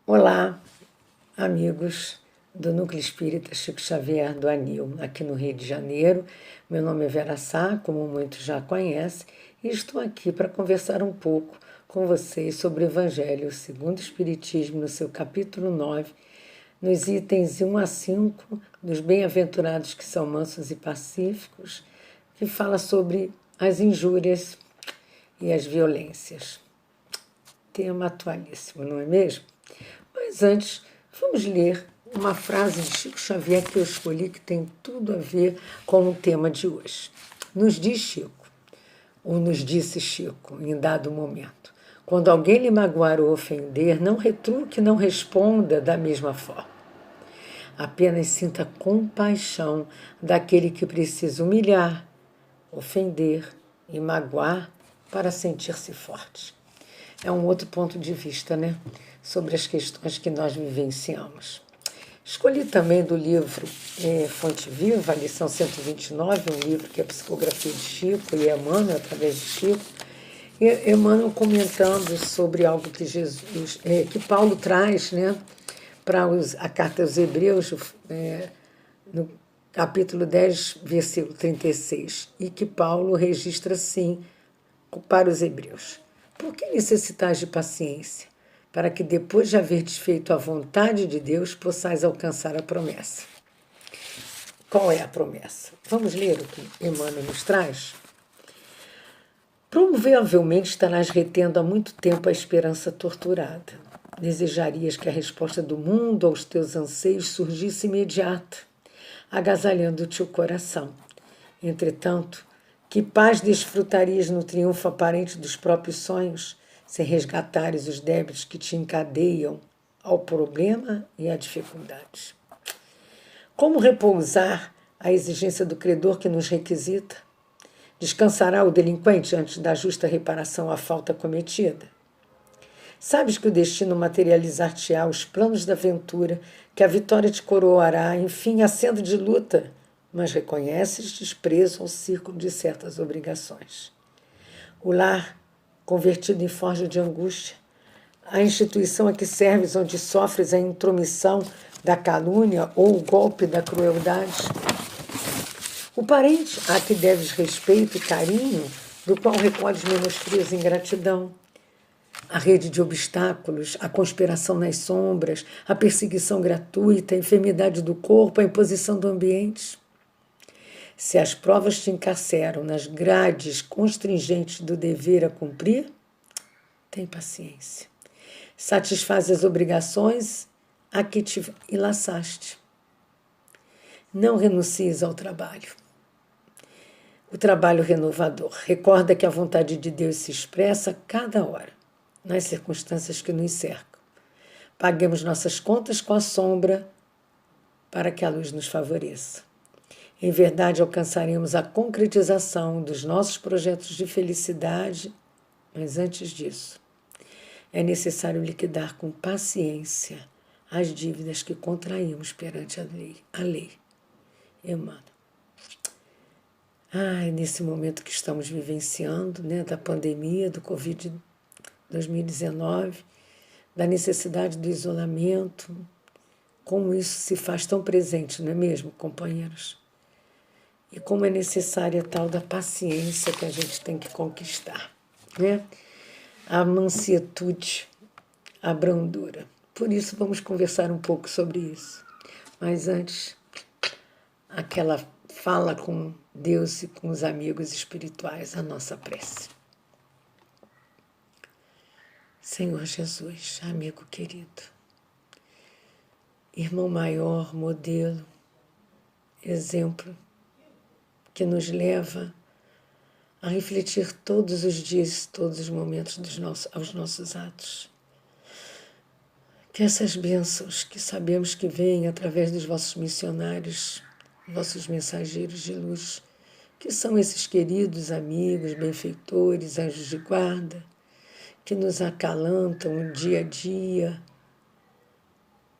Olá, amigos do Núcleo Espírita Chico Xavier do Anil, aqui no Rio de Janeiro. Meu nome é Vera Sá, como muitos já conhecem, e estou aqui para conversar um pouco com vocês sobre o Evangelho segundo o Espiritismo, no seu capítulo 9, nos itens 1 a 5 dos Bem-aventurados que são mansos e pacíficos, que fala sobre as injúrias e as violências. Tema atualíssimo, não é mesmo? Mas antes, vamos ler uma frase de Chico Xavier que eu escolhi que tem tudo a ver com o tema de hoje. Nos diz Chico, ou nos disse Chico, em dado momento: quando alguém lhe magoar ou ofender, não retruque, não responda da mesma forma. Apenas sinta compaixão daquele que precisa humilhar, ofender e magoar para sentir-se forte. É um outro ponto de vista, né? Sobre as questões que nós vivenciamos. Escolhi também do livro Fonte Viva, a lição 129, um livro que é a psicografia de Chico e Emmanuel, através de Chico. E Emmanuel comentando sobre algo que Jesus, que Paulo traz, né, para a carta aos Hebreus, no capítulo 10, versículo 36, e que Paulo registra assim para os Hebreus. Por que necessitais de paciência? Para que depois de haverdes feito a vontade de Deus, possais alcançar a promessa. Qual é a promessa? Vamos ler o que Emmanuel nos traz? Provavelmente estarás retendo há muito tempo a esperança torturada. Desejarias que a resposta do mundo aos teus anseios surgisse imediata, agasalhando-te o coração. Entretanto, que paz desfrutarias no triunfo aparente dos próprios sonhos, sem resgatares os débitos que te encadeiam ao problema e à dificuldade? Como repousar a exigência do credor que nos requisita? Descansará o delinquente antes da justa reparação à falta cometida? Sabes que o destino materializar-te-á os planos da aventura, que a vitória te coroará, enfim, a senda de luta, mas reconheces desprezo ao círculo de certas obrigações. O lar, convertido em forja de angústia, a instituição a que serves, onde sofres a intromissão da calúnia ou o golpe da crueldade. O parente a que deves respeito e carinho, do qual recolhes menosprios e ingratidão. A rede de obstáculos, a conspiração nas sombras, a perseguição gratuita, a enfermidade do corpo, a imposição do ambiente. Se as provas te encarceram nas grades constringentes do dever a cumprir, tem paciência. Satisfaz as obrigações a que te enlaçaste. Não renuncies ao trabalho. O trabalho renovador. Recorda que a vontade de Deus se expressa a cada hora, nas circunstâncias que nos cercam. Paguemos nossas contas com a sombra para que a luz nos favoreça. Em verdade, alcançaremos a concretização dos nossos projetos de felicidade, mas antes disso, é necessário liquidar com paciência as dívidas que contraímos perante a lei. Emmanuel. Nesse momento que estamos vivenciando, né, da pandemia, do Covid-19, da necessidade do isolamento, como isso se faz tão presente, não é mesmo, companheiros? E como é necessária a tal da paciência que a gente tem que conquistar, né? A mansietude, a brandura. Por isso vamos conversar um pouco sobre isso. Mas antes, aquela fala com Deus e com os amigos espirituais, a nossa prece. Senhor Jesus, amigo querido, irmão maior, modelo, exemplo, que nos leva a refletir todos os dias, todos os momentos aos nossos atos. Que essas bênçãos que sabemos que vêm através dos vossos missionários, vossos mensageiros de luz, que são esses queridos amigos, benfeitores, anjos de guarda, que nos acalantam o dia a dia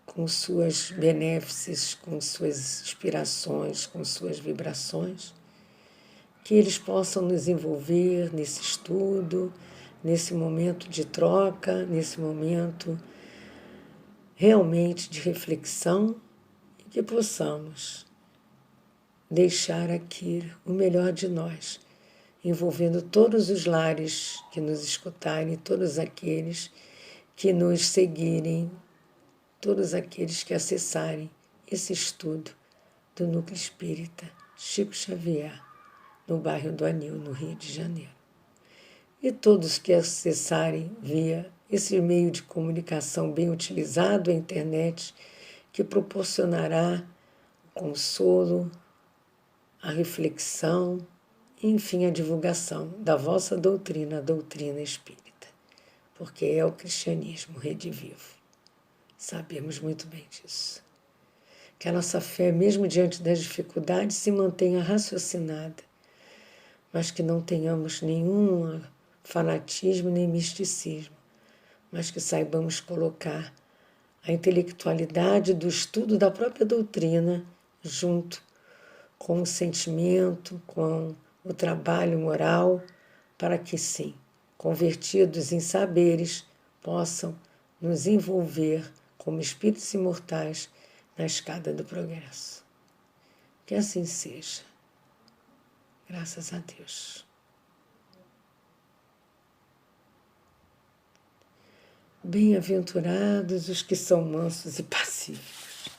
com suas benéfices, com suas inspirações, com suas vibrações, que eles possam nos envolver nesse estudo, nesse momento de troca, nesse momento realmente de reflexão e que possamos deixar aqui o melhor de nós, envolvendo todos os lares que nos escutarem, todos aqueles que nos seguirem, todos aqueles que acessarem esse estudo do Núcleo Espírita Chico Xavier, no bairro do Anil, no Rio de Janeiro. E todos que acessarem via esse meio de comunicação bem utilizado, a internet, que proporcionará o consolo, a reflexão, enfim, a divulgação da vossa doutrina, a doutrina espírita, porque é o cristianismo redivivo. Sabemos muito bem disso. Que a nossa fé, mesmo diante das dificuldades, se mantenha raciocinada, mas que não tenhamos nenhum fanatismo nem misticismo, mas que saibamos colocar a intelectualidade do estudo da própria doutrina junto com o sentimento, com o trabalho moral, para que, sim, convertidos em saberes, possam nos envolver como espíritos imortais na escada do progresso. Que assim seja. Graças a Deus. Bem-aventurados os que são mansos e pacíficos,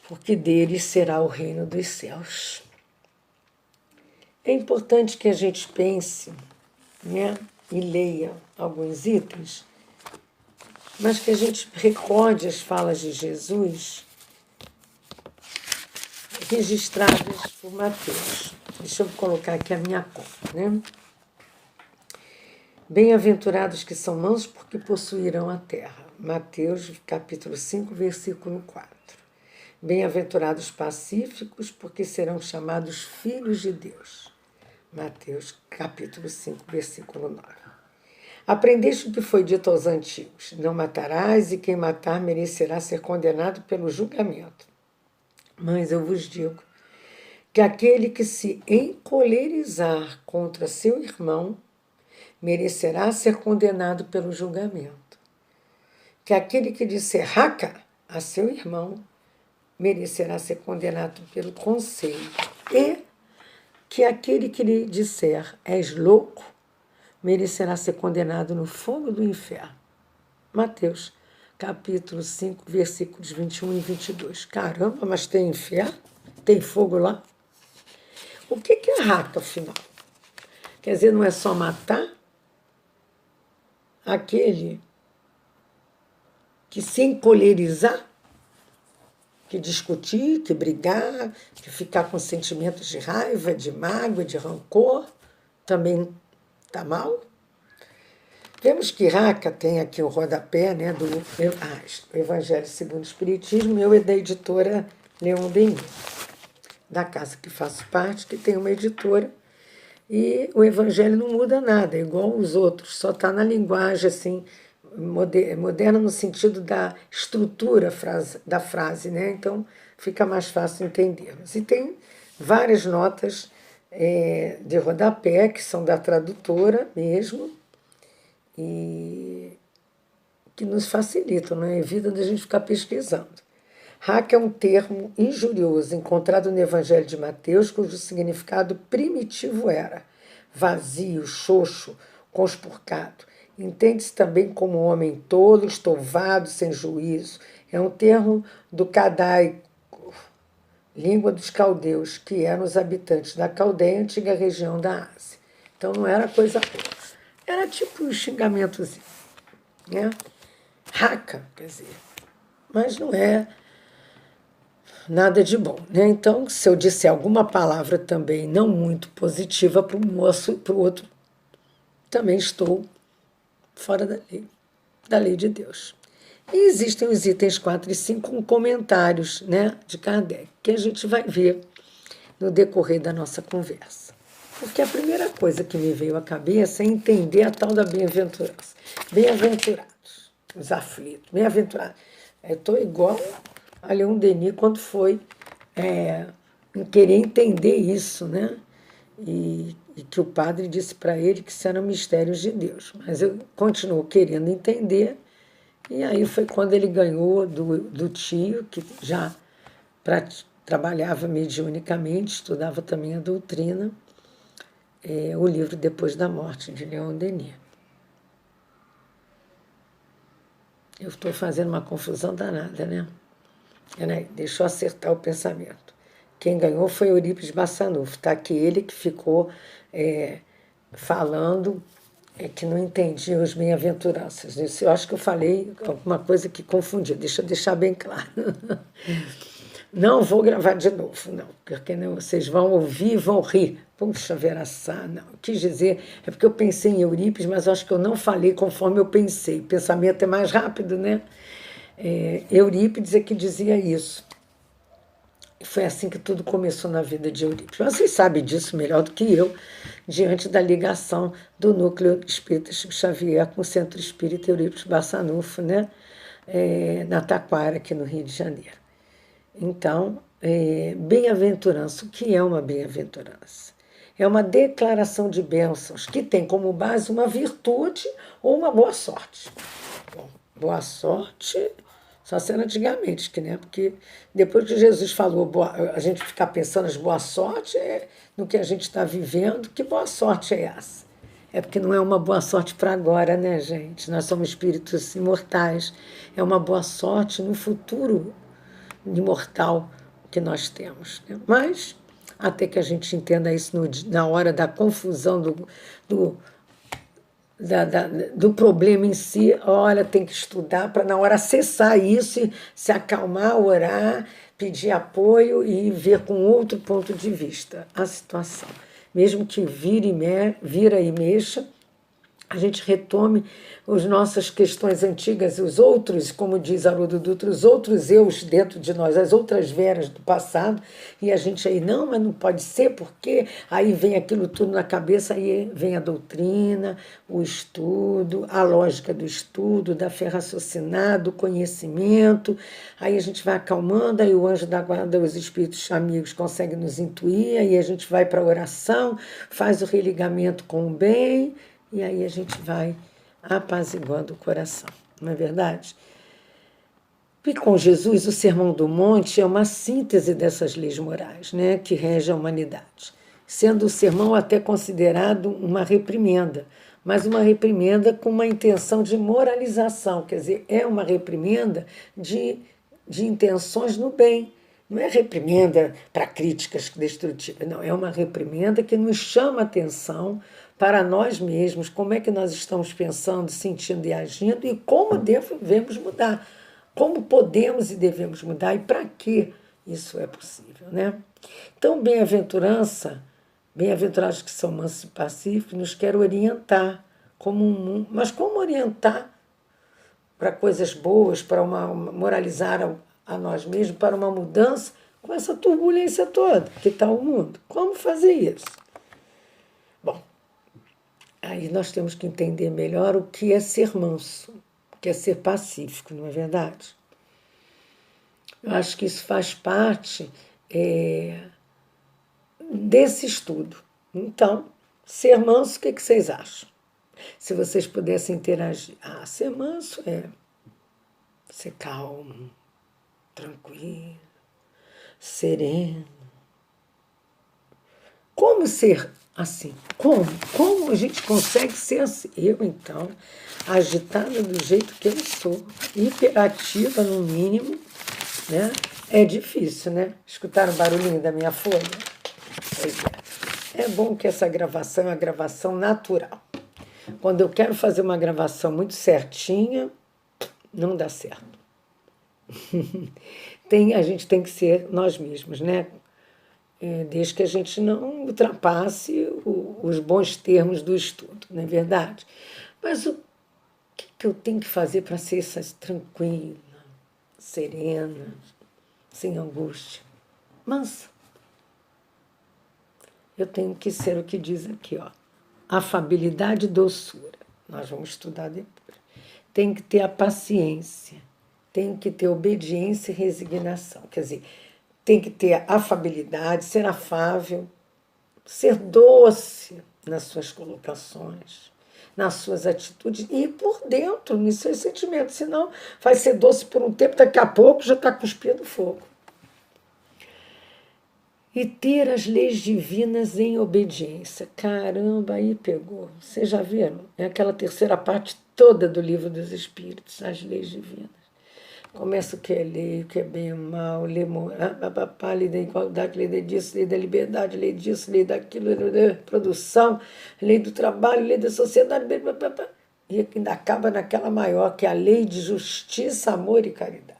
porque deles será o reino dos céus. É importante que a gente pense, né, e leia alguns itens, mas que a gente recorde as falas de Jesus registradas por Mateus. Deixa eu colocar aqui a minha conta, né? Bem-aventurados que são mansos, porque possuirão a terra. Mateus, capítulo 5, versículo 4. Bem-aventurados pacíficos, porque serão chamados filhos de Deus. Mateus, capítulo 5, versículo 9. Aprendeste o que foi dito aos antigos: não matarás, e quem matar merecerá ser condenado pelo julgamento. Mas eu vos digo que aquele que se encolerizar contra seu irmão merecerá ser condenado pelo julgamento. Que aquele que disser raca a seu irmão merecerá ser condenado pelo conselho. E que aquele que lhe disser és louco merecerá ser condenado no fogo do inferno. Mateus, capítulo 5, versículos 21 e 22. Caramba, mas tem inferno? Tem fogo lá? O que é raca, afinal? Quer dizer, não é só matar? Aquele que se encolerizar, que discutir, que brigar, que ficar com sentimentos de raiva, de mágoa, de rancor, também está mal? Vemos que Raca tem aqui o rodapé, né, do Evangelho segundo o Espiritismo, meu é da editora Leon Denis, da casa que faço parte, que tem uma editora, e o Evangelho não muda nada, é igual os outros, só está na linguagem assim, moderna no sentido da estrutura da frase, né? Então fica mais fácil entendermos. E tem várias notas de rodapé, que são da tradutora mesmo, e que nos facilitam, não é? Evita da gente ficar pesquisando. Raca é um termo injurioso encontrado no Evangelho de Mateus, cujo significado primitivo era vazio, xoxo, conspurcado. Entende-se também como homem tolo, estouvado, sem juízo. É um termo do cadaico, língua dos caldeus, que eram os habitantes da Caldeia, antiga região da Ásia. Então não era coisa boa. Era tipo um xingamentozinho, né? Raca, quer dizer, mas não é nada de bom, né? Então, se eu disser alguma palavra também não muito positiva para o moço, para o outro, também estou fora da lei de Deus. E existem os itens 4 e 5 com comentários, né, de Kardec, que a gente vai ver no decorrer da nossa conversa. Porque a primeira coisa que me veio à cabeça é entender a tal da bem-aventurança. Bem-aventurados, os aflitos, bem-aventurados. Eu estou igual a Leon Denis quando foi em querer entender isso, né? E que o padre disse para ele que isso eram mistérios de Deus. Mas eu continuo querendo entender E aí foi quando ele ganhou do tio, que já trabalhava mediunicamente, estudava também a doutrina, o livro Depois da Morte, de Leon Denis. Eu estou fazendo uma confusão danada, né? Peraí, deixa eu acertar o pensamento. Quem ganhou foi Eurípides Bassanufo, tá? Que ele que ficou falando que não entendia os bem-aventuranças. Isso eu acho que eu falei alguma coisa que confundiu. Deixa eu deixar bem claro. Não vou gravar de novo, não, porque não, vocês vão ouvir e vão rir. Puxa, veraçá, não. Quis dizer, é porque eu pensei em Eurípides, mas acho que eu não falei conforme eu pensei. O pensamento é mais rápido, né? Eurípides é que dizia isso. E foi assim que tudo começou na vida de Eurípides. Mas vocês sabem disso melhor do que eu, diante da ligação do Núcleo Espírita Chico Xavier com o Centro Espírita Eurípides Bassanufo, né? Na Taquara, aqui no Rio de Janeiro. Então, bem-aventurança. O que é uma bem-aventurança? É uma declaração de bênçãos que tem como base uma virtude ou uma boa sorte. Bom, boa sorte só sendo antigamente, né? Porque depois que Jesus falou, a gente ficar pensando as boas sortes no que a gente está vivendo, que boa sorte é essa? É porque não é uma boa sorte para agora, né, gente? Nós somos espíritos imortais. É uma boa sorte no futuro imortal que nós temos. Né? Mas, até que a gente entenda isso na hora da confusão do problema em si, olha, tem que estudar para na hora acessar isso, e se acalmar, orar, pedir apoio e ver com outro ponto de vista a situação. Mesmo que vira e mexa, a gente retome as nossas questões antigas, os outros, como diz Haroldo Dutra, os outros eus dentro de nós, as outras veras do passado, e a gente aí, não, mas não pode ser, porque aí vem aquilo tudo na cabeça, aí vem a doutrina, o estudo, a lógica do estudo, da fé raciocinada, do conhecimento, aí a gente vai acalmando, aí o anjo da guarda, os espíritos amigos conseguem nos intuir, aí a gente vai para a oração, faz o religamento com o bem, e aí a gente vai apaziguando o coração, não é verdade? E com Jesus, o Sermão do Monte é uma síntese dessas leis morais, né, que regem a humanidade, sendo o sermão até considerado uma reprimenda, mas uma reprimenda com uma intenção de moralização, quer dizer, é uma reprimenda de intenções no bem. Não é reprimenda para críticas destrutivas, não, é uma reprimenda que nos chama a atenção para nós mesmos, como é que nós estamos pensando, sentindo e agindo e como devemos mudar, como podemos e devemos mudar e para que isso é possível, né? Então, bem-aventurados que são mansos e pacíficos, nos quer orientar como um mundo, mas como orientar para coisas boas, para moralizar a nós mesmos, para uma mudança com essa turbulência toda que está o mundo? Como fazer isso? Bom, aí nós temos que entender melhor o que é ser manso, o que é ser pacífico, não é verdade? Eu acho que isso faz parte desse estudo. Então, ser manso, o que vocês acham? Se vocês pudessem interagir. Ser manso é ser calmo, tranquilo, sereno. Como ser assim? Como a gente consegue ser assim? Eu, então, agitada do jeito que eu sou, hiperativa no mínimo, né? É difícil, né? Escutaram o barulhinho da minha folha? Pois é. É bom que essa gravação é uma gravação natural. Quando eu quero fazer uma gravação muito certinha, não dá certo. A gente tem que ser nós mesmos, né? Desde que a gente não ultrapasse os bons termos do estudo, não é verdade? Mas o que eu tenho que fazer para ser tranquila, serena, sem angústia, mansa? Eu tenho que ser o que diz aqui, ó, afabilidade e doçura. Nós vamos estudar depois. Tem que ter a paciência, tem que ter obediência e resignação. Quer dizer, tem que ter afabilidade, ser afável, ser doce nas suas colocações, nas suas atitudes e por dentro, nos seus sentimentos. Senão vai ser doce por um tempo, daqui a pouco já está cuspindo fogo. E ter as leis divinas em obediência. Caramba, aí pegou. Vocês já viram? É aquela terceira parte toda do Livro dos Espíritos, as leis divinas. Começa o que é lei, o que é bem e mal, lei lei da igualdade, lei disso, lei da liberdade, lei disso, lei daquilo, lei da produção, lei do trabalho, lei da sociedade, e ainda acaba naquela maior, que é a lei de justiça, amor e caridade.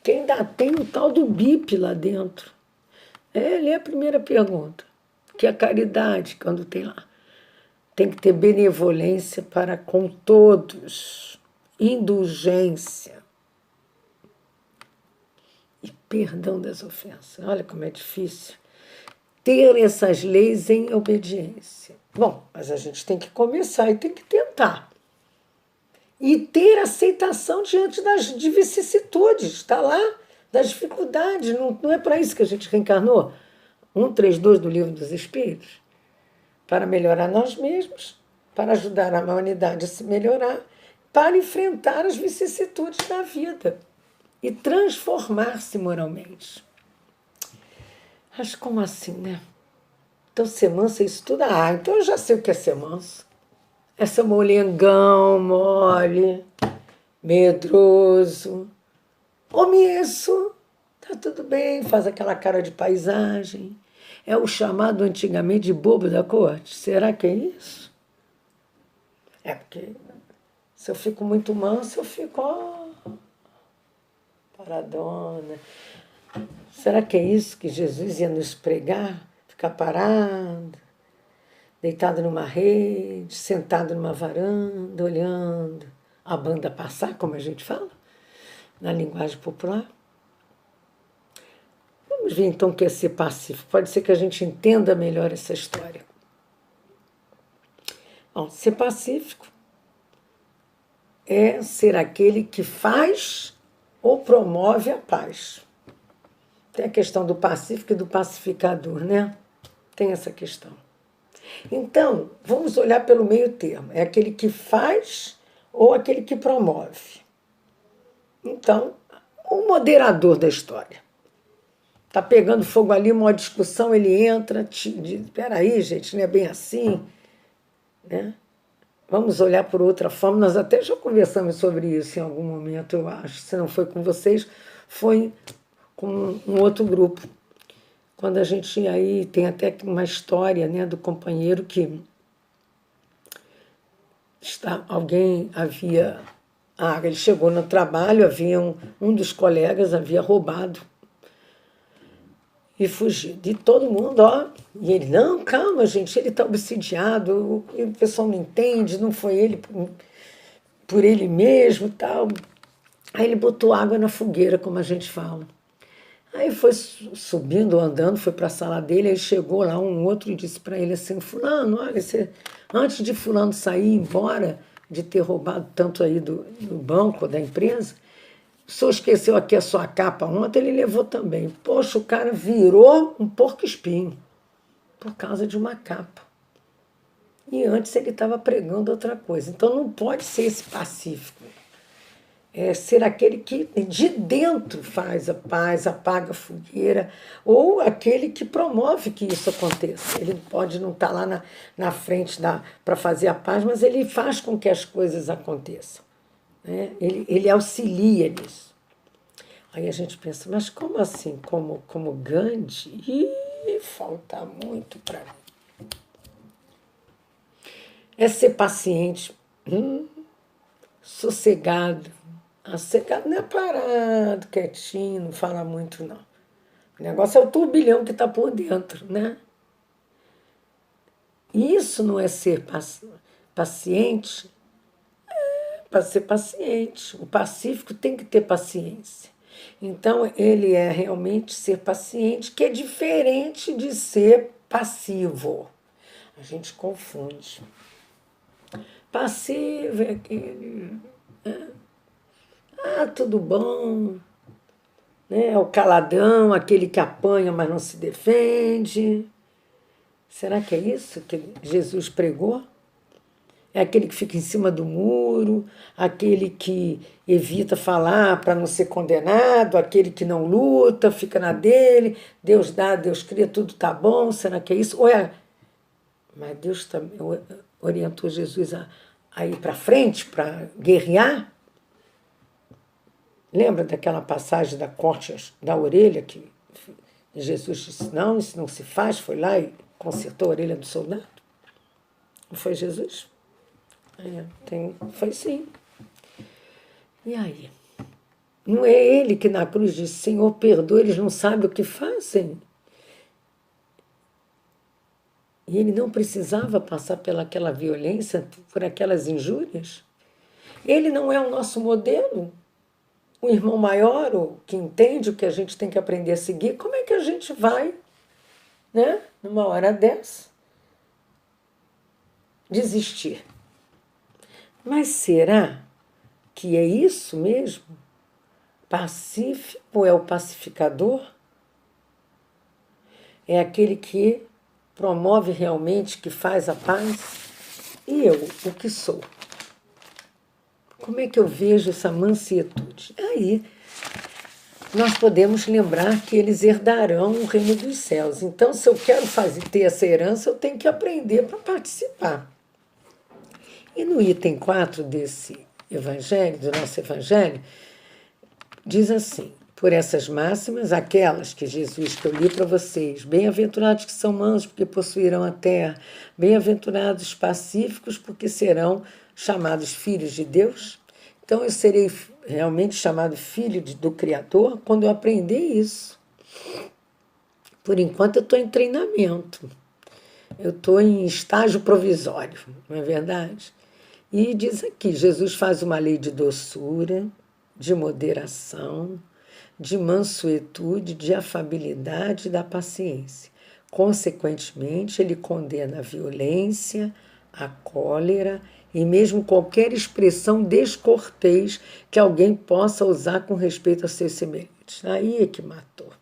Que ainda tem o tal do BIP lá dentro. É a primeira pergunta, que é a caridade, quando tem lá. Tem que ter benevolência para com todos, indulgência e perdão das ofensas. Olha como é difícil ter essas leis em obediência. Bom, mas a gente tem que começar e tem que tentar. E ter aceitação diante das vicissitudes, está lá, das dificuldades. Não é para isso que a gente reencarnou? 132 do Livro dos Espíritos. Para melhorar nós mesmos, para ajudar a humanidade a se melhorar, para enfrentar as vicissitudes da vida e transformar-se moralmente. Mas como assim, né? Então, ser manso é isso tudo? Ah, então eu já sei o que é ser manso. É ser molengão, mole, medroso, omisso. Tá tudo bem, faz aquela cara de paisagem. É o chamado antigamente de bobo da corte. Será que é isso? É porque se eu fico muito manso, eu fico paradona. Será que é isso que Jesus ia nos pregar? Ficar parado, deitado numa rede, sentado numa varanda, olhando a banda passar, como a gente fala, na linguagem popular? Vamos ver então o que é ser pacífico. Pode ser que a gente entenda melhor essa história. Bom, ser pacífico é ser aquele que faz ou promove a paz. Tem a questão do pacífico e do pacificador, né? Tem essa questão. Então, vamos olhar pelo meio termo. É aquele que faz ou aquele que promove. Então, o moderador da história. Está pegando fogo ali, uma discussão, ele entra, diz, espera aí, gente, não é bem assim, né? Vamos olhar por outra forma. Nós até já conversamos sobre isso em algum momento, eu acho. Se não foi com vocês, foi com um outro grupo. Quando a gente ia aí, tem até uma história, né, do companheiro que alguém havia... ele chegou no trabalho, havia um dos colegas havia roubado e fugido. E todo mundo, e ele, não, calma, gente, ele está obsidiado, o pessoal não entende, não foi ele por ele mesmo, tal. Aí ele botou água na fogueira, como a gente fala. Aí foi subindo, andando, foi para a sala dele, aí chegou lá um outro e disse para ele assim, fulano, olha, antes de fulano sair embora, de ter roubado tanto aí do banco, da empresa, o senhor esqueceu aqui a sua capa ontem, ele levou também. Poxa, o cara virou um porco-espinho por causa de uma capa. E antes ele estava pregando outra coisa. Então não pode ser esse pacífico. É ser aquele que de dentro faz a paz, apaga a fogueira, ou aquele que promove que isso aconteça. Ele pode não estar lá na frente para fazer a paz, mas ele faz com que as coisas aconteçam. Né? Ele auxilia nisso. Aí a gente pensa, mas como assim? Como Gandhi? Ih, falta muito para mim. É ser paciente, sossegado. Sossegado não é parado, quietinho, não fala muito, não. O negócio é o turbilhão que está por dentro, né? Isso não é ser paciente? Para ser paciente. O pacífico tem que ter paciência. Então, ele é realmente ser paciente, que é diferente de ser passivo. A gente confunde. Passivo é aquele... tudo bom. Né? É o caladão, aquele que apanha, mas não se defende. Será que é isso que Jesus pregou? É aquele que fica em cima do muro, aquele que evita falar para não ser condenado, aquele que não luta, fica na dele, Deus dá, Deus cria, tudo tá bom, será que é isso? Mas Deus também orientou Jesus a ir para frente, para guerrear. Lembra daquela passagem da corte da orelha que Jesus disse, não, isso não se faz, foi lá e consertou a orelha do soldado? Não foi Jesus? Foi sim. E aí? Não é ele que na cruz disse, Senhor, perdoa, eles não sabem o que fazem? E ele não precisava passar pelaquela violência, por aquelas injúrias? Ele não é o nosso modelo? O irmão maior, o que entende o que a gente tem que aprender a seguir? Como é que a gente vai, né, numa hora dessa, desistir? Mas será que é isso mesmo? Pacífico é o pacificador? É aquele que promove realmente, que faz a paz? E eu, o que sou? Como é que eu vejo essa mansietude? Aí nós podemos lembrar que eles herdarão o reino dos céus. Então, se eu quero ter essa herança, eu tenho que aprender para participar. E no item 4 desse evangelho, do nosso evangelho, diz assim, por essas máximas, aquelas que Jesus, que eu li para vocês, bem-aventurados que são mansos, porque possuirão a terra, bem-aventurados pacíficos, porque serão chamados filhos de Deus. Então eu serei realmente chamado filho do Criador quando eu aprender isso. Por enquanto eu estou em treinamento, eu estou em estágio provisório, não é verdade? E diz aqui, Jesus faz uma lei de doçura, de moderação, de mansuetude, de afabilidade e da paciência. Consequentemente, ele condena a violência, a cólera e mesmo qualquer expressão descortês que alguém possa usar com respeito a seus semelhantes. Aí é que matou.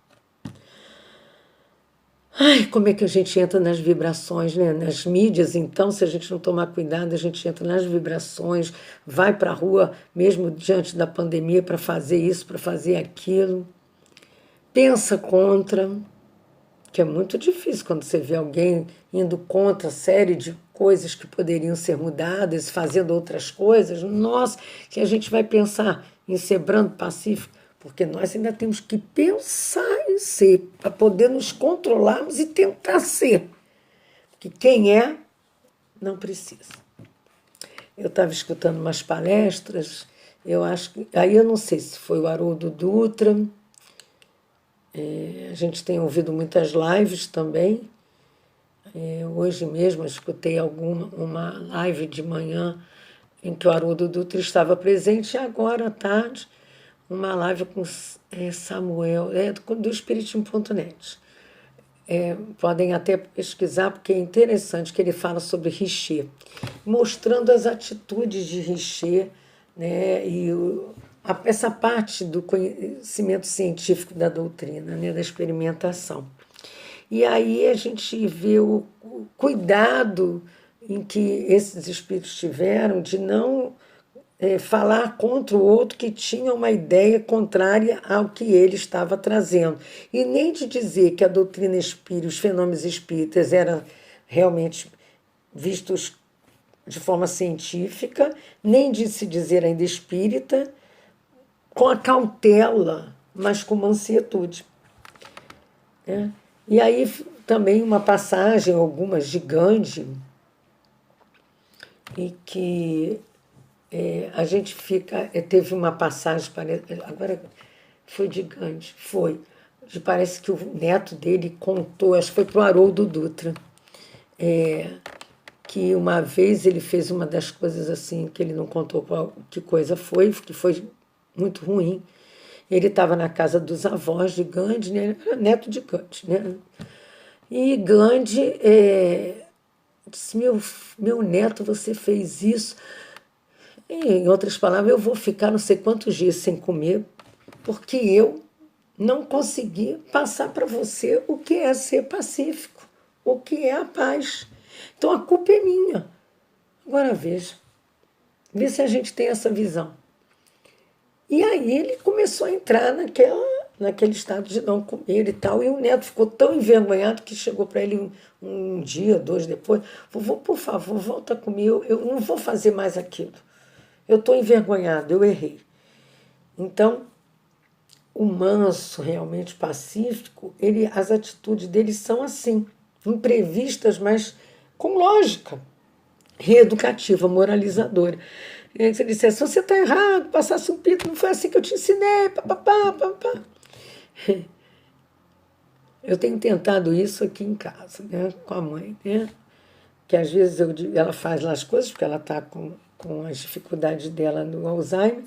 Ai, como é que a gente entra nas vibrações, né? Nas mídias, então, se a gente não tomar cuidado, a gente entra nas vibrações, vai para a rua, mesmo diante da pandemia, para fazer isso, para fazer aquilo. Pensa contra, que é muito difícil quando você vê alguém indo contra a série de coisas que poderiam ser mudadas, fazendo outras coisas. Nossa, que a gente vai pensar em ser brando, pacífico, porque nós ainda temos que pensar em ser, para poder nos controlarmos e tentar ser. Porque quem é, não precisa. Eu estava escutando umas palestras, eu acho que. Aí eu não sei se foi o Haroldo Dutra, a gente tem ouvido muitas lives também. Hoje mesmo eu escutei uma live de manhã em que o Haroldo Dutra estava presente, e agora à tarde uma live com Samuel, do Espiritismo.net. Podem até pesquisar, porque é interessante que ele fala sobre Richer, mostrando as atitudes de Richer, né, e essa parte do conhecimento científico da doutrina, né, da experimentação. E aí a gente vê o cuidado em que esses espíritos tiveram de não falar contra o outro que tinha uma ideia contrária ao que ele estava trazendo. E nem de dizer que a doutrina espírita, os fenômenos espíritas eram realmente vistos de forma científica, nem de se dizer ainda espírita, com a cautela, mas com mansietude. Né? E aí também uma passagem, algumas de Gandhi, e que a gente fica. Teve uma passagem, agora foi de Gandhi, parece que o neto dele contou, acho que foi para o Haroldo Dutra, que uma vez ele fez uma das coisas assim, que ele não contou que coisa foi, que foi muito ruim. Ele estava na casa dos avós de Gandhi, né? Ele era neto de Gandhi, né? E Gandhi disse, meu neto, você fez isso. Em outras palavras, eu vou ficar não sei quantos dias sem comer, porque eu não consegui passar para você o que é ser pacífico, o que é a paz. Então a culpa é minha. Agora veja, vê se a gente tem essa visão. E aí ele começou a entrar naquele estado de não comer e tal, e o neto ficou tão envergonhado que chegou para ele um dia, 2 depois, vovô, por favor, volta comigo, eu não vou fazer mais aquilo. Eu estou envergonhado, eu errei. Então, o manso, realmente pacífico, as atitudes dele são assim, imprevistas, mas com lógica, reeducativa, moralizadora. E aí você dissesse, você está errado, passasse um pito, não foi assim que eu te ensinei, papapá, papapá. Eu tenho tentado isso aqui em casa, né, com a mãe, né? Que às vezes ela faz lá as coisas, porque ela está com as dificuldades dela no Alzheimer,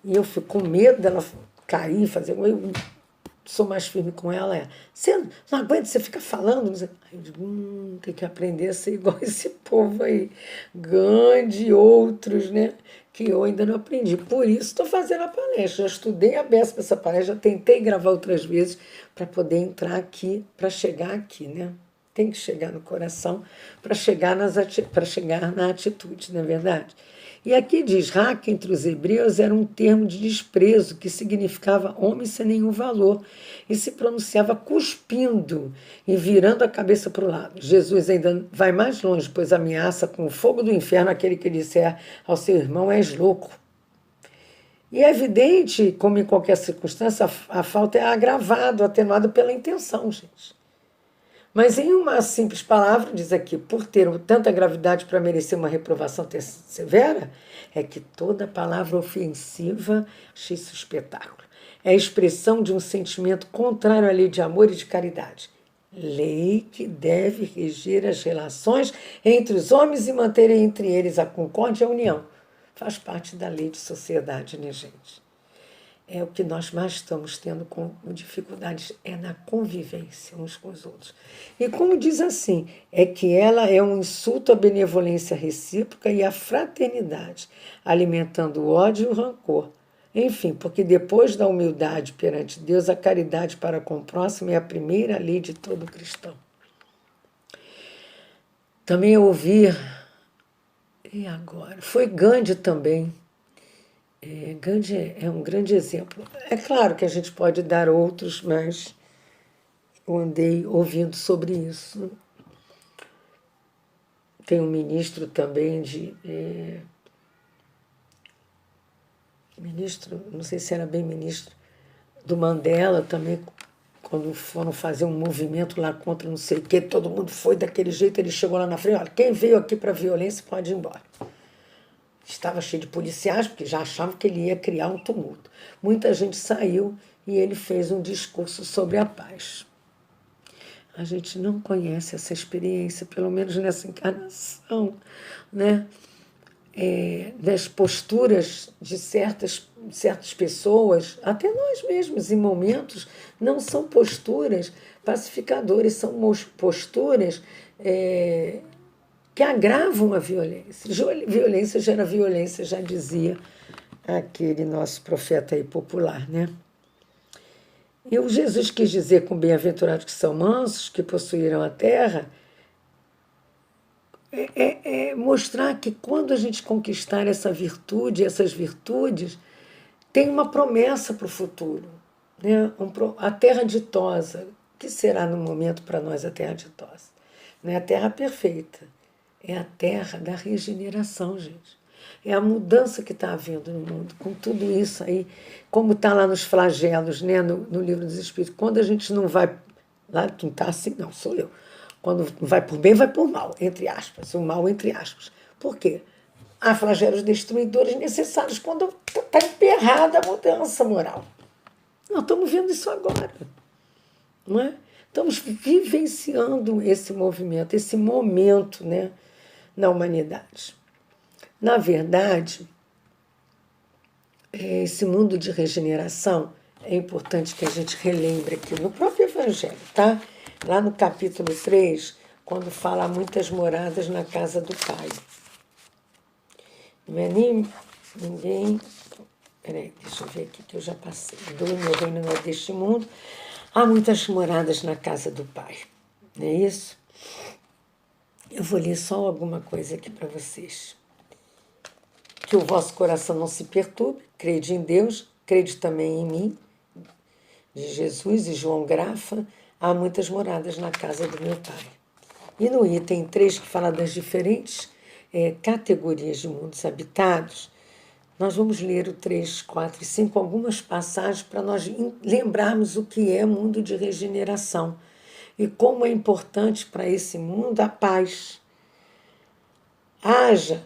e eu fico com medo dela cair, fazer. Eu sou mais firme com ela. Você não aguenta, você fica falando. Aí eu digo, tem que aprender a ser igual esse povo aí, Gandhi e outros, né? Que eu ainda não aprendi. Por isso estou fazendo a palestra. Já estudei a beça para essa palestra, já tentei gravar outras vezes para poder entrar aqui, para chegar aqui, né? Tem que chegar no coração para chegar na atitude, não é verdade? E aqui diz, Raca entre os hebreus era um termo de desprezo que significava homem sem nenhum valor e se pronunciava cuspindo e virando a cabeça para o lado. Jesus ainda vai mais longe, pois ameaça com o fogo do inferno aquele que disser ao seu irmão, és louco. E é evidente, como em qualquer circunstância, a falta é agravada, atenuada pela intenção, gente. Mas em uma simples palavra, diz aqui, por ter tanta gravidade para merecer uma reprovação severa, é que toda palavra ofensiva, achei isso um espetáculo, é a expressão de um sentimento contrário à lei de amor e de caridade. Lei que deve reger as relações entre os homens e manter entre eles a concórdia e a união. Faz parte da lei de sociedade, né, gente? É o que nós mais estamos tendo com dificuldades, é na convivência uns com os outros. E como diz assim, é que ela é um insulto à benevolência recíproca e à fraternidade, alimentando o ódio e o rancor. Enfim, porque depois da humildade perante Deus, a caridade para com o próximo é a primeira lei de todo cristão. Também eu ouvi, e agora? Foi Gandhi também. Gandhi é um grande exemplo. É claro que a gente pode dar outros, mas eu andei ouvindo sobre isso. Tem um ministro também ministro, não sei se era bem ministro, do Mandela também, quando foram fazer um movimento lá contra não sei o quê, todo mundo foi daquele jeito, ele chegou lá na frente, olha, quem veio aqui para violência pode ir embora. Estava cheio de policiais, porque já achavam que ele ia criar um tumulto. Muita gente saiu e ele fez um discurso sobre a paz. A gente não conhece essa experiência, pelo menos nessa encarnação, né? Das posturas de certas pessoas, até nós mesmos, em momentos, não são posturas pacificadoras, são posturas que agravam a violência. Violência gera violência, já dizia aquele nosso profeta aí popular, né? E o Jesus quis dizer com bem-aventurados que são mansos, que possuirão a terra, mostrar que quando a gente conquistar essa virtude, essas virtudes, tem uma promessa para o futuro, né? A terra ditosa. O que será no momento para nós a terra ditosa? Não é a terra perfeita, é a terra da regeneração, gente. É a mudança que está havendo no mundo, com tudo isso aí, como está lá nos flagelos, né? No livro dos Espíritos. Quando a gente não vai, lá não está assim, não, sou eu. Quando vai por bem, vai por mal, entre aspas, o mal entre aspas. Por quê? Há flagelos destruidores necessários quando está emperrada a mudança moral. Nós estamos vendo isso agora, não é? Estamos vivenciando esse movimento, esse momento, né, na humanidade. Na verdade, esse mundo de regeneração é importante que a gente relembre aqui no próprio Evangelho, tá? Lá no capítulo 3, quando fala muitas moradas na casa do Pai. Não é ninguém... Peraí, deixa eu ver aqui que eu já passei. Do meu reino não é deste mundo. Há muitas moradas na casa do Pai. Não é isso? Eu vou ler só alguma coisa aqui para vocês. que o vosso coração não se perturbe, crede em Deus, crede também em mim, de Jesus e João Grafa, há muitas moradas na casa do meu Pai. E no item 3, que fala das diferentes categorias de mundos habitados, nós vamos ler o 3, 4 e 5, algumas passagens para nós lembrarmos o que é mundo de regeneração e como é importante para esse mundo a paz. Haja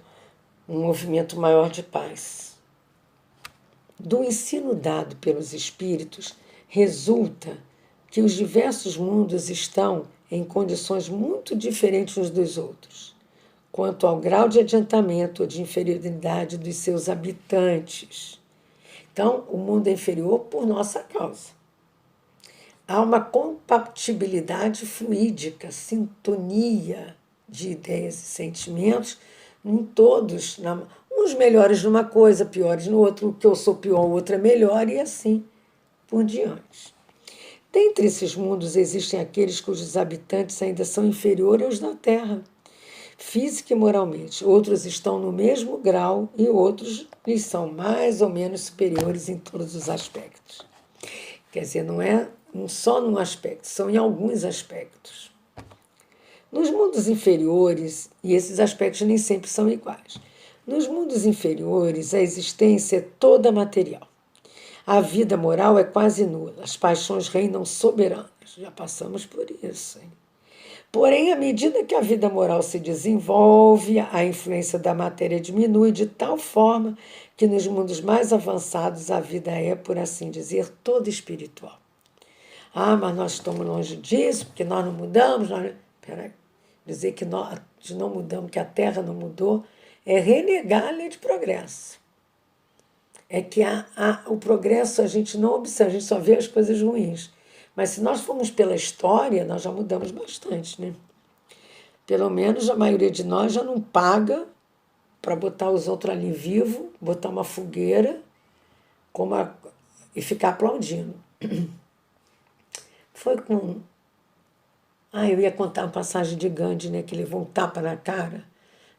um movimento maior de paz. Do ensino dado pelos espíritos, resulta que os diversos mundos estão em condições muito diferentes uns dos outros, quanto ao grau de adiantamento ou de inferioridade dos seus habitantes. Então, o mundo é inferior por nossa causa. Há uma compatibilidade fluídica, sintonia de ideias e sentimentos em todos, uns melhores numa coisa, piores no outro, o que eu sou pior, o outro é melhor, e assim por diante. Dentre esses mundos existem aqueles cujos habitantes ainda são inferiores aos da Terra, física e moralmente. Outros estão no mesmo grau e outros lhes são mais ou menos superiores em todos os aspectos. Quer dizer, não é só num aspecto, são em alguns aspectos. Nos mundos inferiores, e esses aspectos nem sempre são iguais, nos mundos inferiores a existência é toda material. A vida moral é quase nula, as paixões reinam soberanas. Já passamos por isso, hein? Porém, à medida que a vida moral se desenvolve, a influência da matéria diminui de tal forma que nos mundos mais avançados a vida é, por assim dizer, toda espiritual. Ah, mas nós estamos longe disso, porque nós não mudamos. Peraí, dizer que nós não mudamos, que a Terra não mudou, é renegar a lei de progresso. É que o progresso a gente não observa, a gente só vê as coisas ruins. Mas se nós formos pela história, nós já mudamos bastante, né? Pelo menos a maioria de nós já não paga para botar os outros ali vivo, botar uma fogueira e ficar aplaudindo. Foi com... eu ia contar uma passagem de Gandhi, né? Que levou um tapa na cara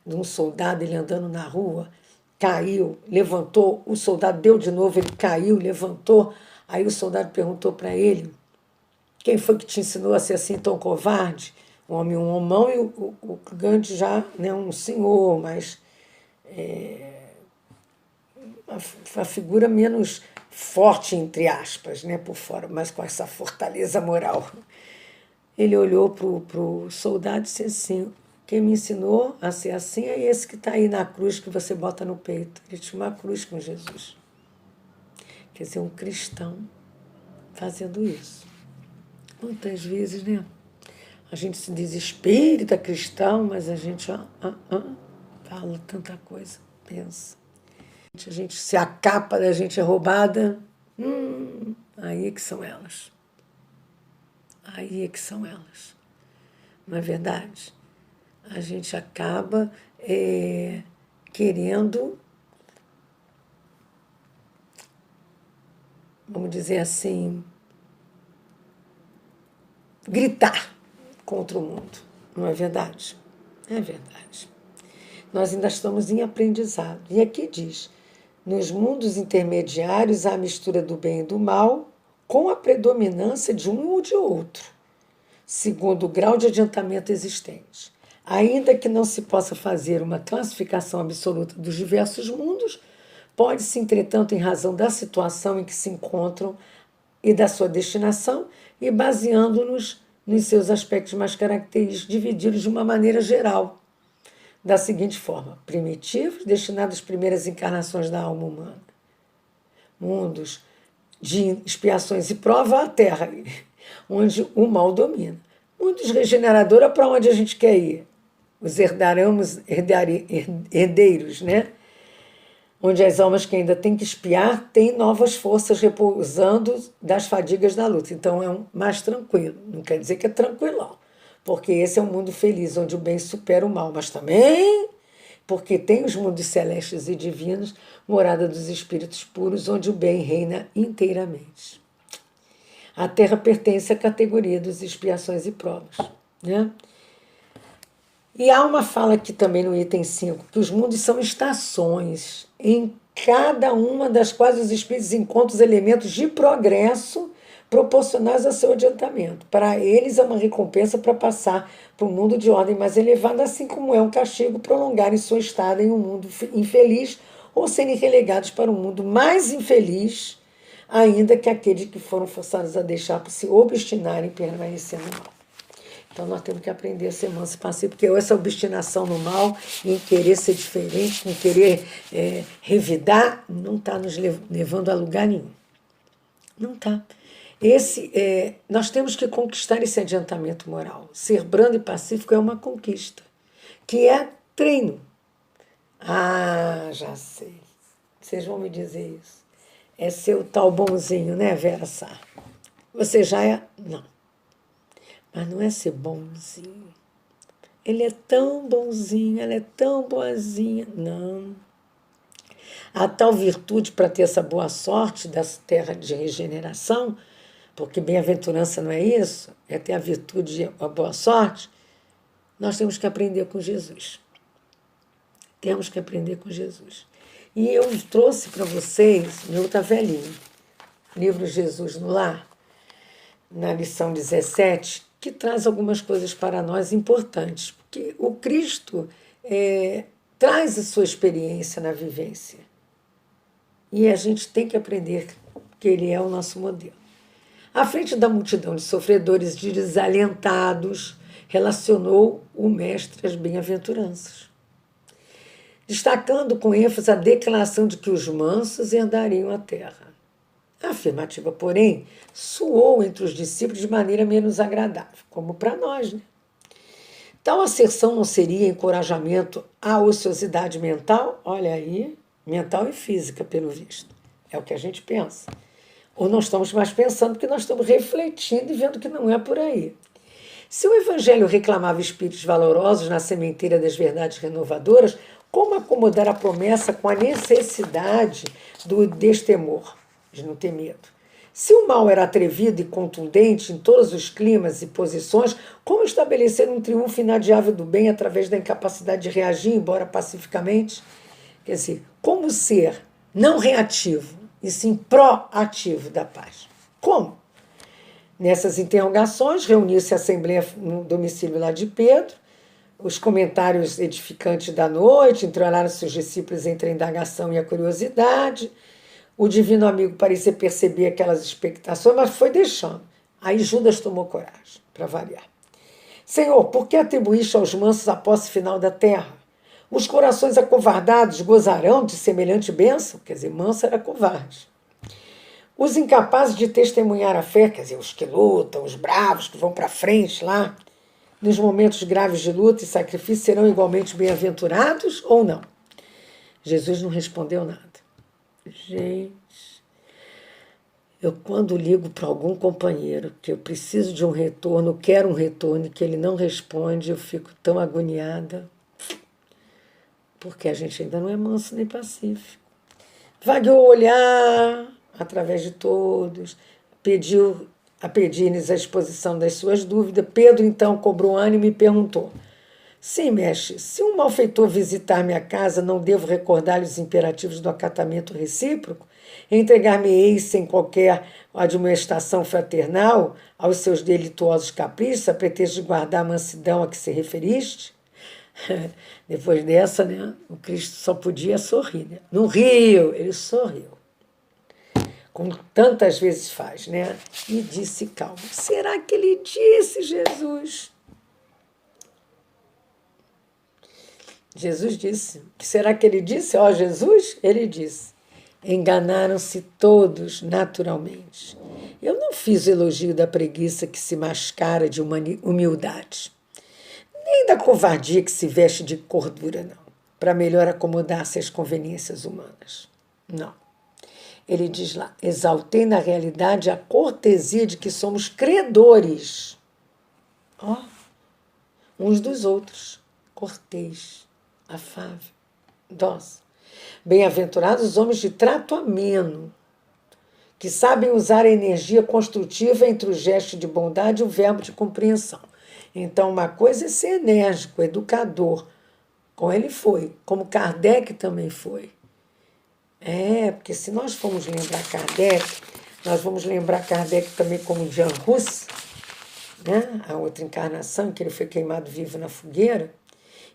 de um soldado, ele andando na rua, caiu, levantou, o soldado deu de novo, ele caiu, levantou, aí o soldado perguntou para ele: quem foi que te ensinou a ser assim tão covarde? Um homem, um homão, e o Gandhi já, né, um senhor, mas uma figura menos forte, entre aspas, né, por fora, mas com essa fortaleza moral. Ele olhou para o soldado e disse assim: quem me ensinou a ser assim é esse que está aí na cruz que você bota no peito. Ele tinha uma cruz com Jesus. Quer dizer, um cristão fazendo isso. Quantas vezes, né? A gente se diz espírita, cristão, mas a gente fala tanta coisa, pensa. A gente, se a capa da gente é roubada, aí é que são elas. Aí é que são elas. Não é verdade? A gente acaba querendo, vamos dizer assim, gritar contra o mundo. Não é verdade? É verdade. Nós ainda estamos em aprendizado. E aqui diz: nos mundos intermediários há a mistura do bem e do mal, com a predominância de um ou de outro, segundo o grau de adiantamento existente. Ainda que não se possa fazer uma classificação absoluta dos diversos mundos, pode-se, entretanto, em razão da situação em que se encontram e da sua destinação, e baseando-nos nos seus aspectos mais característicos, dividi-los de uma maneira geral, da seguinte forma: primitivos, destinados às primeiras encarnações da alma humana. Mundos de expiações e prova, a Terra, onde o mal domina. Mundos regeneradora, para onde a gente quer ir? Os herdeiros, né? Onde as almas que ainda têm que expiar têm novas forças repousando das fadigas da luta. Então é mais tranquilo. Não quer dizer que é tranquilão, porque esse é um mundo feliz, onde o bem supera o mal, mas também porque tem os mundos celestes e divinos, morada dos espíritos puros, onde o bem reina inteiramente. A Terra pertence à categoria dos expiações e provas, né? E há uma fala aqui também no item 5 que os mundos são estações, em cada uma das quais os espíritos encontram os elementos de progresso proporcionais ao seu adiantamento. Para eles é uma recompensa para passar para um mundo de ordem mais elevada, assim como é um castigo prolongarem sua estada em um mundo infeliz ou serem relegados para um mundo mais infeliz, ainda que aqueles que foram forçados a deixar por se obstinarem em permanecer no mal. Então nós temos que aprender a ser manso e passivo, porque essa obstinação no mal, em querer ser diferente, em querer revidar, não está nos levando a lugar nenhum. Não está. Nós temos que conquistar esse adiantamento moral. Ser brando e pacífico é uma conquista, que é treino. Ah, já sei. Vocês vão me dizer isso. É ser o tal bonzinho, né, Vera Sá? Você já é? Não. Mas não é ser bonzinho. Ele é tão bonzinho, ela é tão boazinha. Não. A tal virtude para ter essa boa sorte dessa terra de regeneração, porque bem-aventurança não é isso, é ter a virtude e a boa sorte, nós temos que aprender com Jesus. Temos que aprender com Jesus. E eu trouxe para vocês, meu tá velhinho, livro Jesus no Lar, na lição 17, que traz algumas coisas para nós importantes, porque o Cristo traz a sua experiência na vivência. E a gente tem que aprender que ele é o nosso modelo. À frente da multidão de sofredores e desalentados, relacionou o mestre às bem-aventuranças, destacando com ênfase a declaração de que os mansos herdariam a terra. A afirmativa, porém, soou entre os discípulos de maneira menos agradável, como para nós, né? Tal asserção não seria encorajamento à ociosidade mental? Olha aí, mental e física, pelo visto. É o que a gente pensa. Ou não estamos mais pensando porque nós estamos refletindo e vendo que não é por aí. Se o Evangelho reclamava espíritos valorosos na sementeira das verdades renovadoras, como acomodar a promessa com a necessidade do destemor, de não ter medo? Se o mal era atrevido e contundente em todos os climas e posições, como estabelecer um triunfo inadiável do bem através da incapacidade de reagir, embora pacificamente? Quer dizer, como ser não reativo, e sim proativo da paz? Como? Nessas interrogações, reuniu-se a Assembleia no domicílio lá de Pedro, os comentários edificantes da noite, entrolaram-se os discípulos entre a indagação e a curiosidade. O divino amigo parecia perceber aquelas expectações, mas foi deixando. Aí Judas tomou coragem, para variar. Senhor, por que atribuíste aos mansos a posse final da terra? Os corações acovardados gozarão de semelhante bênção? Quer dizer, manso era covarde. Os incapazes de testemunhar a fé, quer dizer, os que lutam, os bravos que vão para frente lá, nos momentos graves de luta e sacrifício, serão igualmente bem-aventurados ou não? Jesus não respondeu nada. Gente, eu quando ligo para algum companheiro que eu preciso de um retorno, quero um retorno e que ele não responde, eu fico tão agoniada, porque a gente ainda não é manso nem pacífico. Vagueou o olhar através de todos, pediu a pedir-lhes a exposição das suas dúvidas. Pedro, então, cobrou ânimo e perguntou: sim, mestre, se um malfeitor visitar minha casa, não devo recordar-lhe os imperativos do acatamento recíproco? Entregar-me-ei sem qualquer admoestação fraternal aos seus delituosos caprichos, a pretexto de guardar a mansidão a que se referiste? Depois dessa, né, o Cristo só podia sorrir, né? Não riu, ele sorriu, como tantas vezes faz, né? E disse calmo: será que ele disse, Jesus? Jesus disse. Será que ele disse? Ó, Jesus, ele disse: enganaram-se todos naturalmente. Eu não fiz o elogio da preguiça que se mascara de humildade, nem da covardia que se veste de cordura, não, para melhor acomodar-se às conveniências humanas. Não. Ele diz lá: exaltei na realidade a cortesia de que somos credores, ó, uns dos outros, cortês, afável, dócil. Bem-aventurados os homens de trato ameno, que sabem usar a energia construtiva entre o gesto de bondade e o verbo de compreensão. Então, uma coisa é ser enérgico, educador, como ele foi, como Kardec também foi. Porque se nós formos lembrar Kardec, nós vamos lembrar Kardec também como Jean Hus, né? A outra encarnação, que ele foi queimado vivo na fogueira,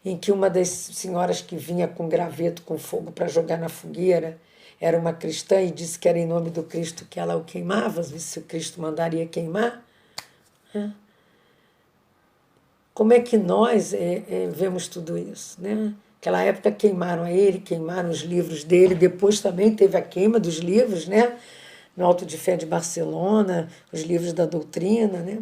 em que uma das senhoras que vinha com graveto com fogo para jogar na fogueira era uma cristã e disse que era em nome do Cristo que ela o queimava, se o Cristo mandaria queimar. Né? Como é que nós vemos tudo isso? Né? Naquela época queimaram a ele, queimaram os livros dele, depois também teve a queima dos livros, né? No Auto de Fé de Barcelona, os livros da doutrina, né?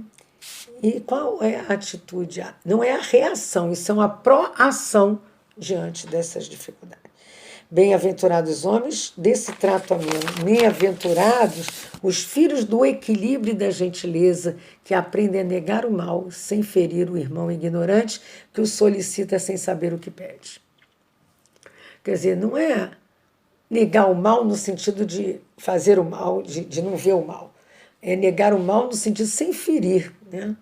E qual é a atitude? Não é a reação, isso é uma proação diante dessas dificuldades. Bem-aventurados os homens desse trato ameno, bem-aventurados os filhos do equilíbrio e da gentileza, que aprendem a negar o mal sem ferir o irmão ignorante, que o solicita sem saber o que pede. Quer dizer, não é negar o mal no sentido de fazer o mal, de não ver o mal. É negar o mal no sentido sem ferir, né?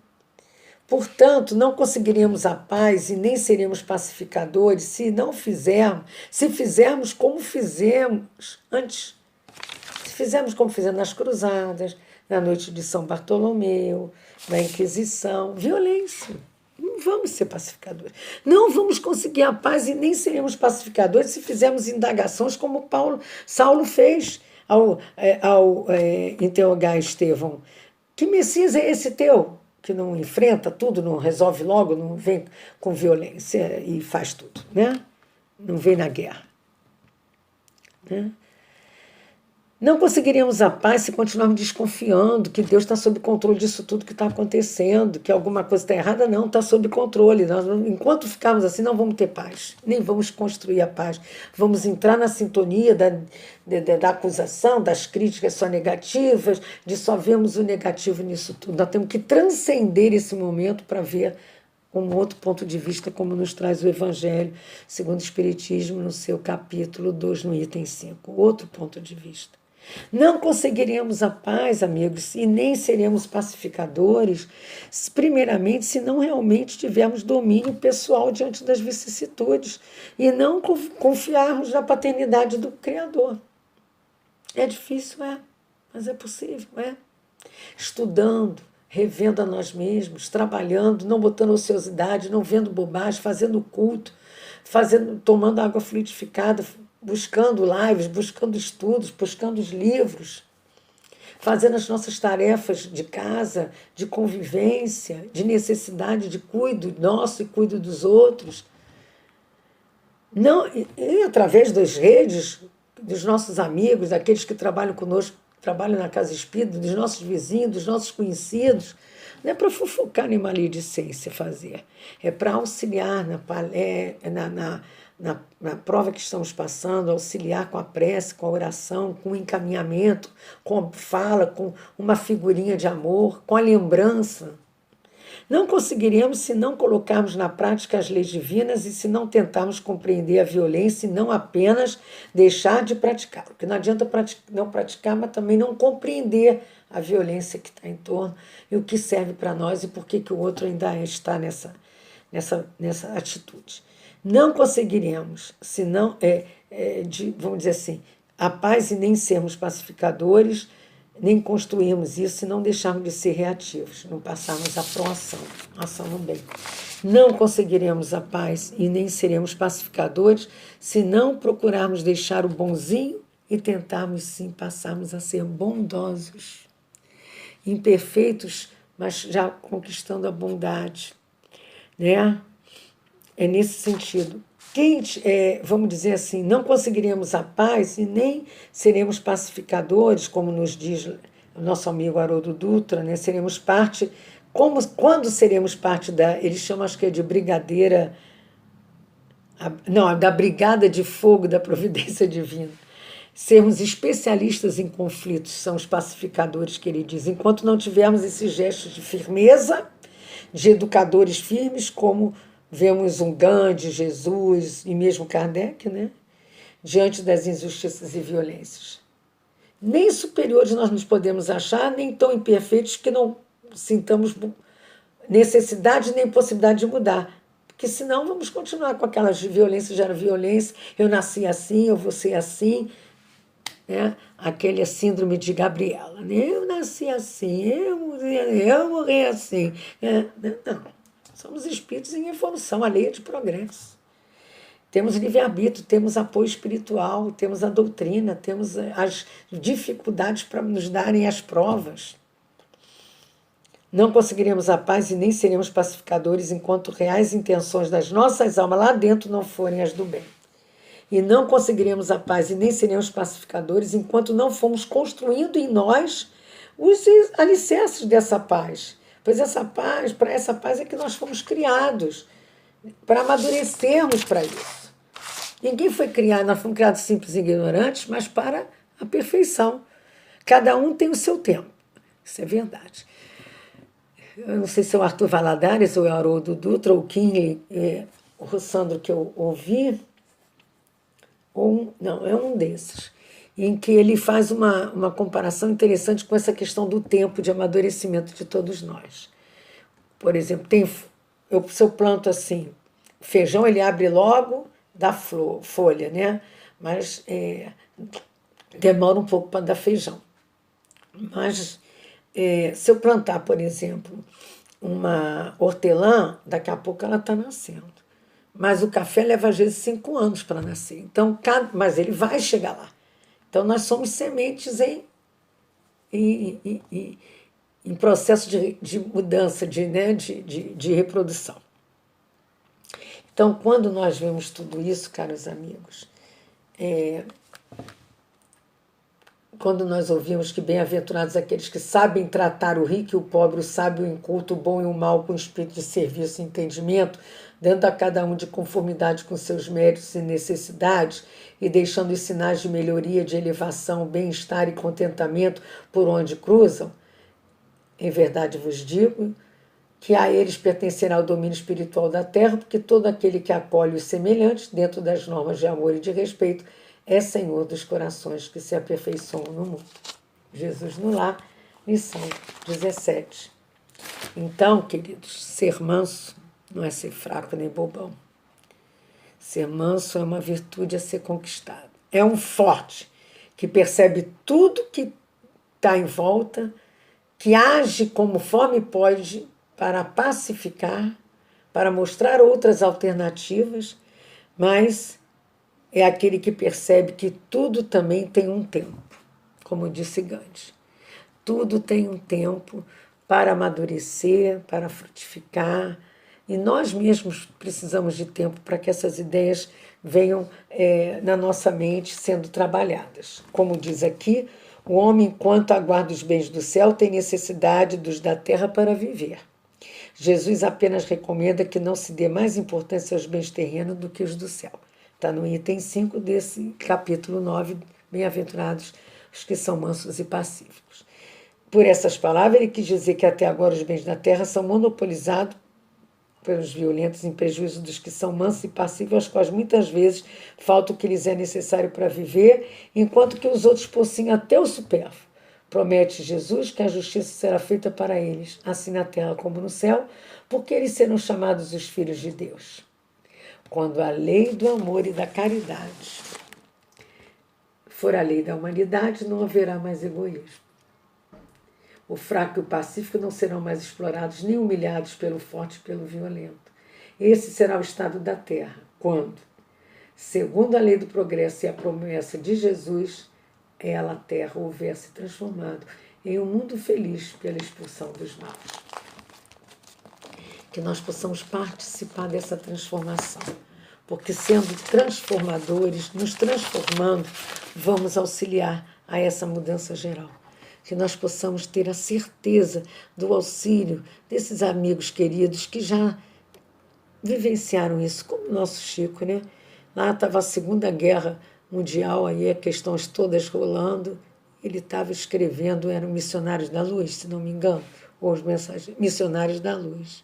Portanto, não conseguiríamos a paz e nem seríamos pacificadores se fizermos como fizemos antes. Se fizermos como fizemos nas cruzadas, na noite de São Bartolomeu, na Inquisição, violência. Não vamos ser pacificadores. Não vamos conseguir a paz e nem seremos pacificadores se fizermos indagações como Saulo fez ao interrogar Estevão. Que Messias é esse teu? Que não enfrenta tudo, não resolve logo, não vem com violência e faz tudo, né? Não vem na guerra. Né? Não conseguiríamos a paz se continuarmos desconfiando que Deus está sob controle disso tudo que está acontecendo, que alguma coisa está errada. Não, está sob controle. Enquanto ficarmos assim, não vamos ter paz, nem vamos construir a paz. Vamos entrar na sintonia da acusação, das críticas só negativas, de só vemos o negativo nisso tudo. Nós temos que transcender esse momento para ver um outro ponto de vista, como nos traz o Evangelho, segundo o Espiritismo, no seu capítulo 2, no item 5. Outro ponto de vista. Não conseguiríamos a paz, amigos, e nem seremos pacificadores, primeiramente, se não realmente tivermos domínio pessoal diante das vicissitudes e não confiarmos na paternidade do Criador. É difícil, mas é possível, Estudando, revendo a nós mesmos, trabalhando, não botando ociosidade, não vendo bobagem, fazendo culto, tomando água fluidificada, buscando lives, buscando estudos, buscando os livros, fazendo as nossas tarefas de casa, de convivência, de necessidade de cuido nosso e cuido dos outros. Não, e através das redes, dos nossos amigos, daqueles que trabalham conosco, trabalham na casa espírita, dos nossos vizinhos, dos nossos conhecidos. Não é para fofocar nem maledicência fazer, é para auxiliar na prova que estamos passando, auxiliar com a prece, com a oração, com o encaminhamento, com a fala, com uma figurinha de amor, com a lembrança. Não conseguiríamos se não colocarmos na prática as leis divinas e se não tentarmos compreender a violência e não apenas deixar de praticar. Porque não adianta não praticar, mas também não compreender a violência que está em torno e o que serve para nós e por que o outro ainda está nessa atitude. Não conseguiremos, se não, vamos dizer assim, a paz e nem sermos pacificadores, nem construirmos isso se não deixarmos de ser reativos, não passarmos a proação, ação no bem. Não conseguiremos a paz e nem seremos pacificadores se não procurarmos deixar o bonzinho e tentarmos sim passarmos a ser bondosos, imperfeitos, mas já conquistando a bondade, né? É nesse sentido. Vamos dizer assim, não conseguiremos a paz e nem seremos pacificadores, como nos diz o nosso amigo Haroldo Dutra, né? Seremos parte, quando seremos parte eles chamam, acho que é de brigadeira, não, da brigada de fogo da providência divina. Sermos especialistas em conflitos, são os pacificadores que ele diz, enquanto não tivermos esses gestos de firmeza, de educadores firmes, como vemos um Gandhi, Jesus e mesmo Kardec, né? Diante das injustiças e violências. Nem superiores nós nos podemos achar, nem tão imperfeitos que não sintamos necessidade nem possibilidade de mudar. Porque senão vamos continuar com aquelas de violência gera violência, eu nasci assim, eu vou ser assim, né? Aquele síndrome de Gabriela, né? Eu nasci assim, eu morri assim. Não, somos espíritos em evolução, a lei é de progresso. Temos livre-arbítrio, temos apoio espiritual, temos a doutrina, temos as dificuldades para nos darem as provas. Não conseguiremos a paz e nem seremos pacificadores enquanto reais intenções das nossas almas lá dentro não forem as do bem. E não conseguiremos a paz e nem seremos pacificadores enquanto não formos construindo em nós os alicerces dessa paz. Pois essa paz, para essa paz é que nós fomos criados, para amadurecermos para isso. Ninguém foi criado, nós fomos criados simples e ignorantes, mas para a perfeição. Cada um tem o seu tempo. Isso é verdade. Eu não sei se é o Arthur Valadares ou é o Haroldo Dutra ou o Kinley, o Rossandro que eu ouvi, não, é um desses, em que ele faz uma comparação interessante com essa questão do tempo de amadurecimento de todos nós. Por exemplo, se eu planto assim, feijão ele abre logo da folha, né? Mas demora um pouco para dar feijão. Mas se eu plantar, por exemplo, uma hortelã, daqui a pouco ela está nascendo. Mas o café leva, às vezes, 5 anos para nascer. Então, mas ele vai chegar lá. Então, nós somos sementes em processo de mudança, de reprodução. Então, quando nós vemos tudo isso, caros amigos, quando nós ouvimos que bem-aventurados aqueles que sabem tratar o rico e o pobre, o sábio e o inculto, o bom e o mal, com espírito de serviço e entendimento, dando a cada um de conformidade com seus méritos e necessidades, e deixando os sinais de melhoria, de elevação, bem-estar e contentamento por onde cruzam, em verdade vos digo que a eles pertencerá o domínio espiritual da terra, porque todo aquele que acolhe os semelhantes, dentro das normas de amor e de respeito, é Senhor dos corações que se aperfeiçoam no mundo. Jesus no Lar, lição 17. Então, queridos, ser manso não é ser fraco nem bobão. Ser manso é uma virtude a ser conquistada. É um forte que percebe tudo que está em volta, que age conforme pode para pacificar, para mostrar outras alternativas, mas é aquele que percebe que tudo também tem um tempo, como disse Gandhi. Tudo tem um tempo para amadurecer, para frutificar, e nós mesmos precisamos de tempo para que essas ideias venham na nossa mente sendo trabalhadas. Como diz aqui, o homem, enquanto aguarda os bens do céu, tem necessidade dos da terra para viver. Jesus apenas recomenda que não se dê mais importância aos bens terrenos do que os do céu. Está no item 5 desse capítulo 9, bem-aventurados os que são mansos e pacíficos. Por essas palavras, ele quis dizer que até agora os bens da terra são monopolizados pelos violentos em prejuízo dos que são mansos e pacíficos, aos quais muitas vezes falta o que lhes é necessário para viver, enquanto que os outros possuem até o supérfluo. Promete Jesus que a justiça será feita para eles, assim na terra como no céu, porque eles serão chamados os filhos de Deus. Quando a lei do amor e da caridade for a lei da humanidade, não haverá mais egoísmo. O fraco e o pacífico não serão mais explorados nem humilhados pelo forte e pelo violento. Esse será o estado da terra, quando, segundo a lei do progresso e a promessa de Jesus, ela, a terra, houver se transformado em um mundo feliz pela expulsão dos maus. Que nós possamos participar dessa transformação, porque sendo transformadores, nos transformando, vamos auxiliar a essa mudança geral. Que nós possamos ter a certeza do auxílio desses amigos queridos que já vivenciaram isso, como o nosso Chico, né? Lá estava a Segunda Guerra Mundial, aí as questões todas rolando, ele estava escrevendo, eram Missionários da Luz, se não me engano, ou os Missionários da Luz.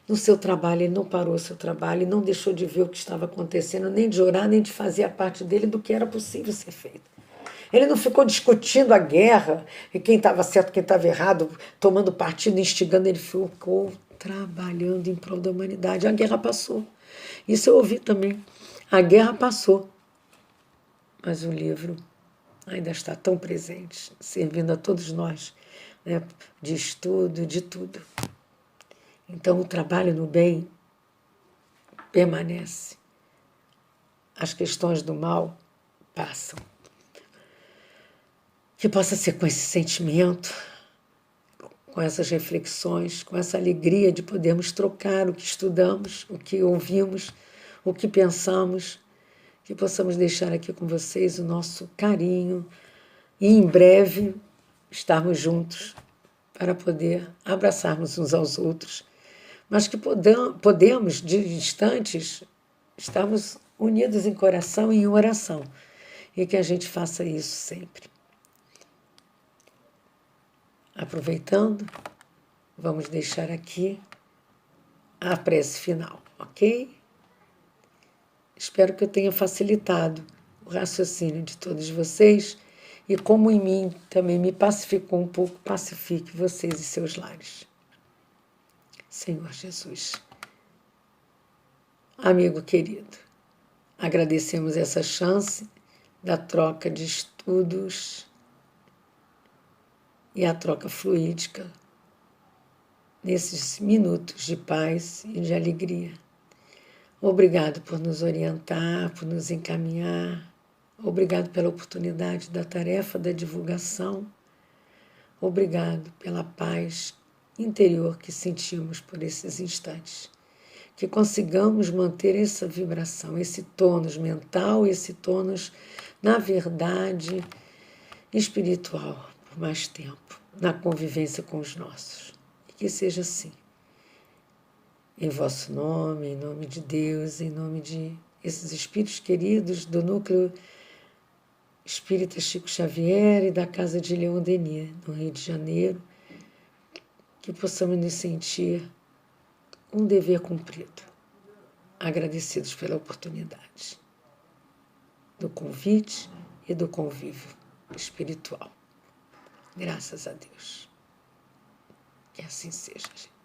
No seu trabalho, ele não parou o seu trabalho, e não deixou de ver o que estava acontecendo, nem de orar, nem de fazer a parte dele do que era possível ser feito. Ele não ficou discutindo a guerra, e quem estava certo, quem estava errado, tomando partido, instigando, ele ficou trabalhando em prol da humanidade. A guerra passou. Isso eu ouvi também. A guerra passou, mas o livro ainda está tão presente, servindo a todos nós, né, de estudo, de tudo. Então, o trabalho no bem permanece. As questões do mal passam. Que possa ser com esse sentimento, com essas reflexões, com essa alegria de podermos trocar o que estudamos, o que ouvimos, o que pensamos, que possamos deixar aqui com vocês o nosso carinho e em breve estarmos juntos para poder abraçarmos uns aos outros, mas que podemos, de distantes, estarmos unidos em coração e em oração, e que a gente faça isso sempre. Aproveitando, vamos deixar aqui a prece final, ok? Espero que eu tenha facilitado o raciocínio de todos vocês e, como em mim também me pacificou um pouco, pacifique vocês e seus lares. Senhor Jesus, amigo querido, agradecemos essa chance da troca de estudos e a troca fluídica nesses minutos de paz e de alegria. Obrigado por nos orientar, por nos encaminhar. Obrigado pela oportunidade da tarefa da divulgação. Obrigado pela paz interior que sentimos por esses instantes. Que consigamos manter essa vibração, esse tônus mental, esse tônus, na verdade, espiritual, por mais tempo, na convivência com os nossos. E que seja assim. Em vosso nome, em nome de Deus, em nome de esses espíritos queridos do Núcleo Espírita Chico Xavier e da Casa de Leon Denis, no Rio de Janeiro, que possamos nos sentir um dever cumprido, agradecidos pela oportunidade do convite e do convívio espiritual. Graças a Deus. Que assim seja, gente.